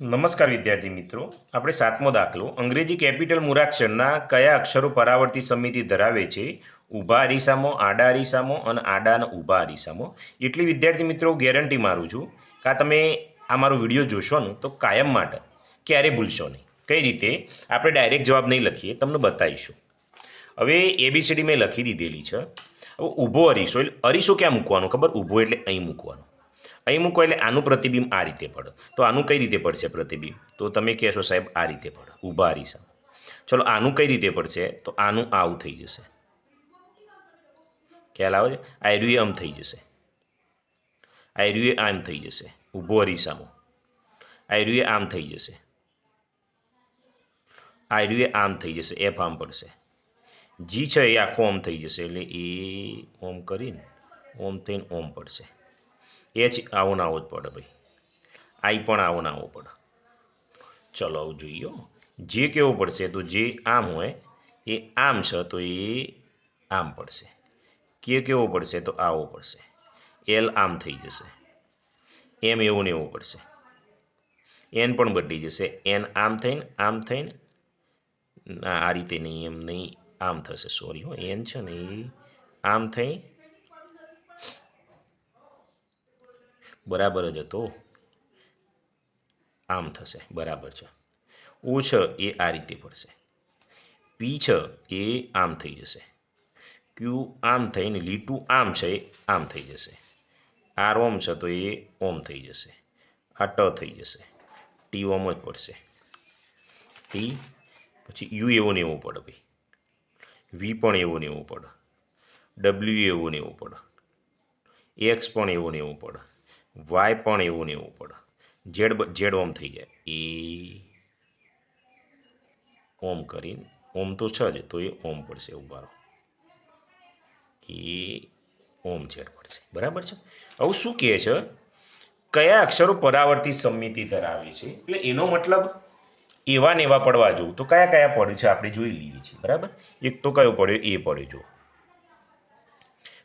નમસ્કાર વિદ્યાર્થી મિત્રો, આપણે સાતમો દાખલો અંગ્રેજી કેપિટલ મૂળાક્ષરના કયા અક્ષરો પરાવર્તિત સમિતિ ધરાવે છે? ઊભા અરીસામાં, આડા અરીસામાં અને આડાના ઊભા અરીસામાં. એટલી વિદ્યાર્થી મિત્રો ગેરંટી મારું છું કે આ તમે આ મારો વિડીયો જોશો ને તો કાયમ માટે ક્યારે ભૂલશો નહીં. કઈ રીતે? આપણે ડાયરેક્ટ જવાબ નહીં લખીએ, તમને બતાવીશું. હવે એબીસીડી મેં લખી દીધેલી છે. હવે ઊભો અરીસો એટલે અરીસો ક્યાં મૂકવાનો ખબર? ઊભો એટલે અહીં મૂકવાનો. અહીં મૂકો એટલે આનું પ્રતિબિંબ આ રીતે પડે. તો આનું કઈ રીતે પડશે પ્રતિબિંબ? તો તમે કહેશો સાહેબ આ રીતે પડે, ઊભા અરીસા. ચલો આનું કઈ રીતે પડશે? તો આનું આવું થઈ જશે. ખ્યાલ આવે છે? આયરુએ આમ થઈ જશે, આયરુએ આમ થઈ જશે ઊભો અરીસામાં, આયરુએ આમ થઈ જશે, આયરુએ આમ થઈ જશે, એફ આમ પડશે. જી છે એ આખો ઓમ થઈ જશે એટલે એ ઓમ કરીને ઓમ થઈને ઓમ પડશે. એચ આવો ના આવો જ પડે ભાઈ, આઈ પણ આવો ના આવો પડે. ચલો આવું જોઈએ. જે કેવો પડશે? તો જે આમ હોય એ આમ છે તો એ આમ પડશે. કે કેવો પડશે? તો આવો પડશે. એલ આમ થઈ જશે, એમ એવું ને એવું પડશે. એન પણ બદલી જશે, એન આમ થઈને આ રીતે નહીં, એમ નહીં, આમ થશે. સોરી હો, એન છે ને એ આમ થઈ બરાબર જ હતો, આમ થશે. બરાબર છે. ઓ છે એ આ રીતે પડશે. પી છે એ આમ થઈ જશે, ક્યુ આમ થઈને લીટું આમ છે એ આમ થઈ જશે. આર ઓમ છે તો એ ઓમ થઈ જશે. આ ટ થઈ જશે, ટી ઓમ જ પડશે. ટી પછી યુ એવો ને એવો પડે ભાઈ, વી પણ એવો ને એવો પડે, ડબલ્યુ એવો ને એવો પડે, એક્સ પણ એવો ને એવો પડે, વાય પણ એવું ને એવું પડે. ઝેડ ઓમ થઈ જાય, એ ઓમ કરીને ઓમ તો છે જ તો એ ઓમ પડશે. ઉભારો એ ઓમ ઝેડ પડશે. બરાબર છે. હવે શું કહે છે? કયા અક્ષરો પરાવર્તિત સમિતિ ધરાવે છે? એટલે એનો મતલબ એવા ને એવા પડવા જોઉં તો કયા કયા પડે છે આપણે જોઈ લઈએ છીએ. બરાબર. એક તો કયો પડ્યો? એ પડ્યો. જો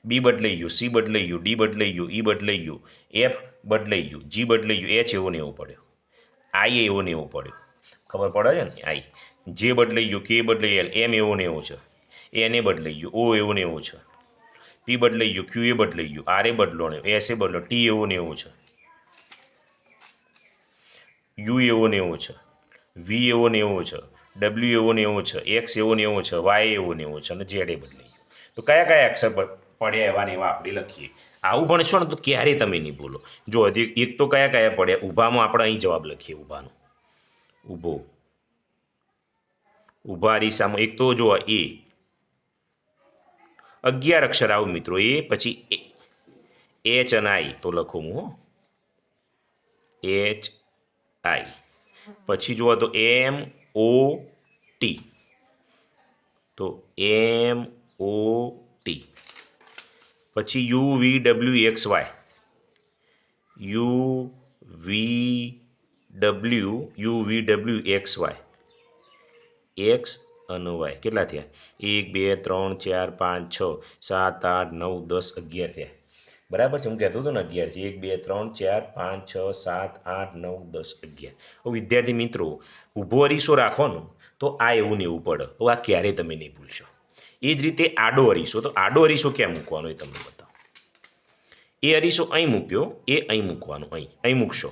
બી બદલાઈ ગયું, સી બદલાઈ ગયું, ડી બદલાઈ ગયું, ઈ બદલાઈ ગયું, એફ બદલાઈ ગયું, જી બદલાઈ ગયું, એચ એવો ને એવો પડ્યો, આઈ એવો ને એવો પડ્યો. ખબર પડે છે ને? આઈ. જે બદલાઈ ગયું, કે બદલાઈ એલ, એમ એવો ને એવો છે, એને બદલાઈ ગયું, ઓ એવો ને એવો છે, પી બદલાઈ ગયું, ક્યુ એ બદલાઈ ગયું, આર એ બદલો ને, એસ એ બદલો, ટી એવો ને એવો છે, યુ એવો ને એવો છે, વી એવો ને એવો છે, ડબલ્યુ એવો ને એવો છે, એક્સ એવો ને એવો છે, વાય એવો ને એવો છે અને ઝેડ એ બદલાઈ ગયું. તો કયા કયા અક્ષર પડ્યા એવા ને એવા આપણે લખીએ. આવું ભણશો ને તો ક્યારેય તમે નહીં ભૂલો. જો હજી એક તો કયા કયા પડ્યા? ઊભામાં આપણે અહીં જવાબ લખીએ. ઊભાનો ઊભો, ઊભા અરીસામાં એક તો જો એ 11 અક્ષર આવું મિત્રો. એ પછી એચ અને આઈ તો લખું હું, એચ આઈ. પછી જુઓ તો એમ ઓ ટી, તો એમ ઓ ટી. પછી U V W X Y, U V W X Y, X અને વાય. કેટલા થયા? 1 2 3 4 5 6 7 8 9 10 11 થયા. બરાબર છે. હું કહેતો હતો ને 11 છે. 1 2 3 4 5 6 7 8 9 10 11. હવે વિદ્યાર્થી મિત્રો, ઊભો અરીસો રાખો ને તો આ એવું ને એવું પડે. હવે આ ક્યારેય તમે નહીં ભૂલશો. એ જ રીતે આડો અરીસો, તો આડો અરીસો ક્યાં મૂકવાનો એ તમને બતાવો. એ અરીસો અહીં મૂક્યો, એ અહીં મૂકવાનો, અહીં મૂકશો,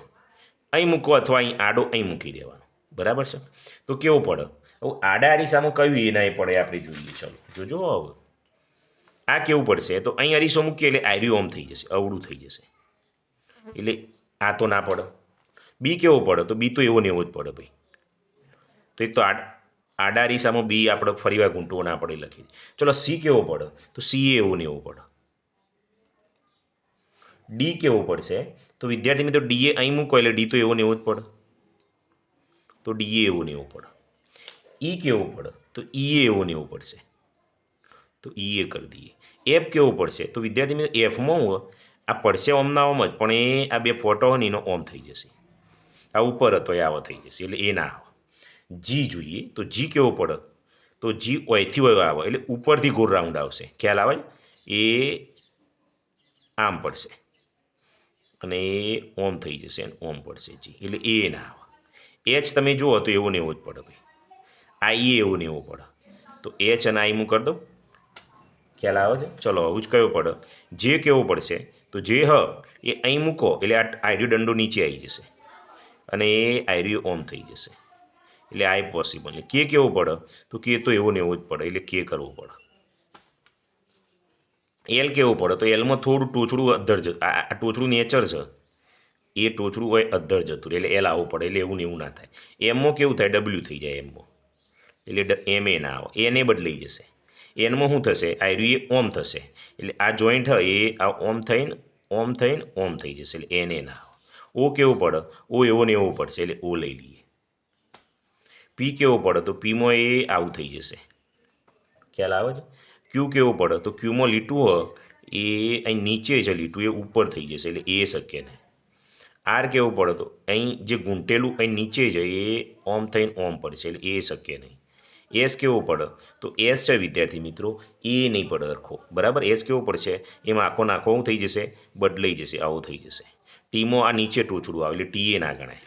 અહીં મૂકો અથવા અહીં આડો અહીં મૂકી દેવાનો. બરાબર છે. તો કેવો પડે? હવે આડા અરીસામાં કયું એ ના એ પડે આપણે જોઈએ. ચલો જોજો. હવે આ કેવું પડશે? તો અહીં અરીસો મૂકીએ એટલે આયરું ઓમ થઈ જશે, અવળું થઈ જશે, એટલે આ તો ના પડે. બી કેવો પડે? તો બી તો એવો ને એવો જ પડે ભાઈ. તો એક તો આડા અરીસામાં બી આપણે ફરીવાર ઘૂંટવો ના પડે લખી. ચલો સી કેવો પડે? તો સી એવો ને એવો પડે. ડી કેવો પડશે? તો વિદ્યાર્થી મિત્રો ડી એ અહીં મૂકો એટલે ડી તો એવો ને એવો જ પડે, તો ડી એ એવો ને એવો પડે. ઈ કેવો પડે? તો ઈ એવો ને એવો પડશે, તો ઈ એ કરી દઈએ. એફ કેવો પડશે? તો વિદ્યાર્થી મિત્રો એફમાં હું આ પડશે ઓમના ઓમ જ, પણ એ આ બે ફોટો હોય ને એનો ઓમ થઈ જશે. આ ઉપર હતો એ આવો થઈ જશે એટલે એ ના આવે. જી જોઈએ તો જી કેવો પડે? તો જી ઓયથી હોય આવે એટલે ઉપરથી ગોળ રાઉન્ડ આવશે. ખ્યાલ આવે? એ આમ પડશે અને એ ઓમ થઈ જશે અને ઓમ પડશે જી, એટલે એ ના આવે. એચ તમે જુઓ તો એવો ને એવો જ પડે ભાઈ, આઈ એવું ને એવું પડે, તો એચ અને આઈ હું કરી દઉં, ખ્યાલ આવે છે? ચલો આવું જ કયો પડે, જે કેવો પડશે તો જે એ અહીં મૂકો એટલે આ આયર્યો દંડો નીચે આવી જશે અને એ આયર્યો ઓમ થઈ જશે, એટલે આ પોસિબલ નહીં. કે કેવો પડે તો કે તો એવો ને એવો જ પડે, એટલે કે કરવું પડે. એલ કેવું પડે તો એલમાં થોડું ટોચડું અધ્ધર જતું, આ ટોચડું નેચર છે, એ ટોચડું હોય અધ્ધર જતું એટલે એલ આવવું પડે, એટલે એવું ને એવું ના થાય. એમમાં કેવું થાય, ડબલ્યુ થઈ જાય એમમાં, એટલે એમ એ ના આવે, એને બદલાઈ જશે. એનમાં શું થશે, આયર્યું એ ઓમ થશે, એટલે આ જોઈન્ટ હોય એ આ ઓમ થઈને ઓમ થઈ જશે, એટલે એને ના આવે. ઓ કેવું પડે, ઓ એવો ને એવો પડશે, એટલે ઓ લઈ લઈએ. પી કેવો પડે તો પીમાં એ આવું થઈ જશે, ખ્યાલ આવે છે? ક્યુ કેવું પડે તો ક્યુમાં લીટું હોય એ અહીં નીચે છે, લીટું એ ઉપર થઈ જશે, એટલે એ શક્ય નહીં. આર કેવું પડે તો અહીં જે ગુંટેલું અહીં નીચે છે એ ઓમ થઈને ઓમ પડશે, એટલે એ શક્ય નહીં. એસ કેવો પડે તો એસ છે વિદ્યાર્થી મિત્રો, એ નહીં પડે સરખો, બરાબર? એસ કેવો પડશે, એમાં આખો નાખો શું થઈ જશે, બદલાઈ જશે, આવું થઈ જશે. ટીમાં આ નીચે ટોચડું આવે એટલે ટી એ ના ગણાય.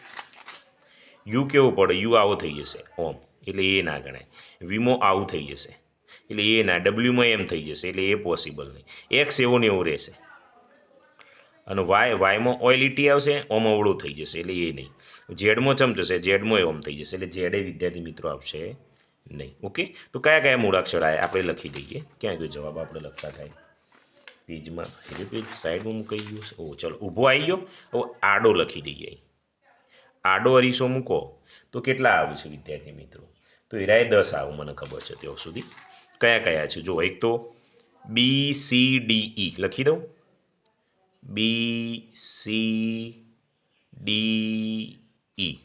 યુ કેવું પડે, યુ આવો થઈ જશે ઓમ, એટલે એ ના ગણાય. વીમો આવું થઈ જશે, એટલે એ ના. ડબલ્યુમાં એમ થઈ જશે, એટલે એ પોસિબલ નહીં. એક્સ એવો ને એવો રહેશે, અને વાયમાં ઓઇલિટી આવશે, ઓમ અવળું થઈ જશે, એટલે એ નહીં. ઝેડમાં ચમચશે, ઝેડમાં ઓમ થઈ જશે, એટલે ઝેડ એ વિદ્યાર્થી મિત્રો આવશે નહીં. ઓકે, તો કયા કયા મૂળાક્ષર આવે આપણે લખી દઈએ. ક્યાં ગયો જવાબ, આપણે લખતા થાય પેજમાં, પેજ સાઈડમાં મૂકાઈ ગયું છે. ઓ ચલો ઊભો આવી ગયો, હવે આડો લખી દઈએ. આડો અરીસો મૂકો તો કેટલા આવે છે વિદ્યાર્થી મિત્રો, તો એરાય 10 આવું મને ખબર છે ત્યાં સુધી. કયા કયા છે જો, એક તો બી સી ડી ઈ લખી દઉં, B C D E,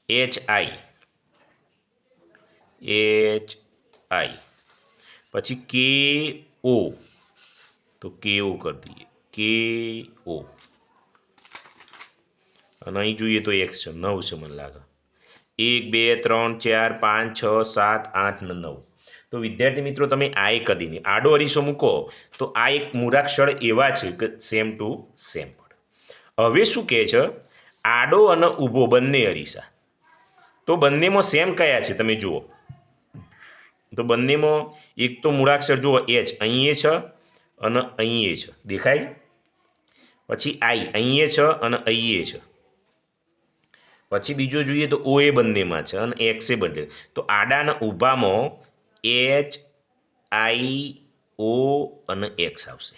H I, પછી કે ઓ, તો કે ઓ કરી દઈએ, કે ઓ. અને અહીં જોઈએ તો એક્સ છે, 9 છે મને લાગે, 1 2 3 4 5 6 7 8 ને 9. તો વિદ્યાર્થી મિત્રો તમે આ એક કદીને આડો અરીસો મૂકો તો આ એક મૂળાક્ષર એવા છે કે સેમ ટુ સેમ પડે. હવે શું કહે છે, આડો અને ઊભો બંને અરીસા, તો બંનેમાં સેમ કયા છે તમે જુઓ, તો બંનેમાં એક તો મૂળાક્ષર જુઓ એચ અહીં છે અને અહીં છે, દેખાય? પછી આઈ અહીં છે અને અહીં છે. પછી બીજો જોઈએ તો ઓ એ બંનેમાં છે અને એક્સ એ બંને. તો આડાના ઊભામાં એચ આઈ ઓ અને એક્સ આવશે.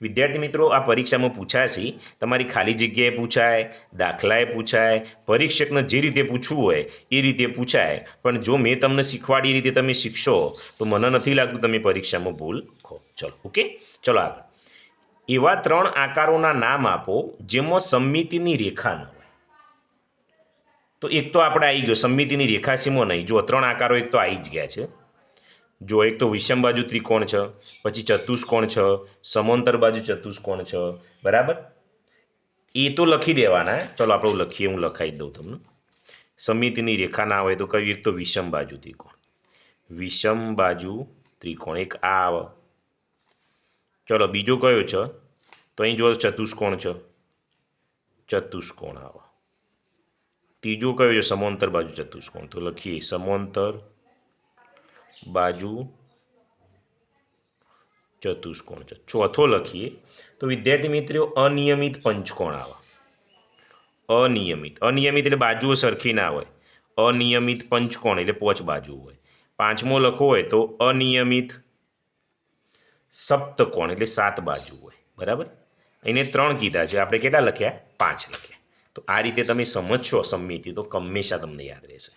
વિદ્યાર્થી મિત્રો આ પરીક્ષામાં પૂછાશે, તમારી ખાલી જગ્યાએ પૂછાય, દાખલાએ પૂછાય, પરીક્ષકને જે રીતે પૂછવું હોય એ રીતે પૂછાય. પણ જો મેં તમને શીખવાડી એ રીતે તમે શીખશો તો મને નથી લાગતું તમે પરીક્ષામાં ભૂલ ખો. ચલો ઓકે, ચલો આગળ. એવા 3 આકારોના નામ આપો જેમાં સમમિતિની રેખા ન હોય. તો એક તો આપણે આવી ગયો સમમિતિની રેખા શેમાં નહીં, જો 3 આકારો એક તો આવી જ ગયા છે. જો એક તો વિષમ બાજુ ત્રિકોણ છે, પછી ચતુષ્કોણ છે, સમાંતર બાજુ ચતુષ્કોણ છે, બરાબર? એ તો લખી દેવાના. ચલો આપણે લખીએ, હું લખાઈ દઉં તમને. સમમિતિની રેખા ના હોય તો કયું, એક તો વિષમ બાજુ ત્રિકોણ, વિષમ બાજુ ત્રિકોણ એક આ આવે. ચલો બીજો કયો છે, તો અહીં જો ચતુષ્કોણ છે, ચતુષ્કોણ આવે. ત્રીજો કયો છે, સમાંતર બાજુ ચતુષ્કોણ, તો લખીએ સમાંતર બાજુ ચતુષ્કોણ છે. ચોથો લખીએ તો વિદ્યાર્થી મિત્રો અનિયમિત પંચકોણ આવે. અનિયમિત એટલે બાજુઓ સરખી ના હોય, અનિયમિત પંચકોણ એટલે 5 બાજુ હોય. 5મો લખવો હોય તો અનિયમિત સપ્તકોણ એટલે 7 બાજુ હોય, બરાબર? એને 3 કીધા છે, આપણે કેટલા લખ્યા, 5 લખ્યા. તો આ રીતે તમે સમજશો સમમિતિ તો હંમેશા તમને યાદ રહેશે.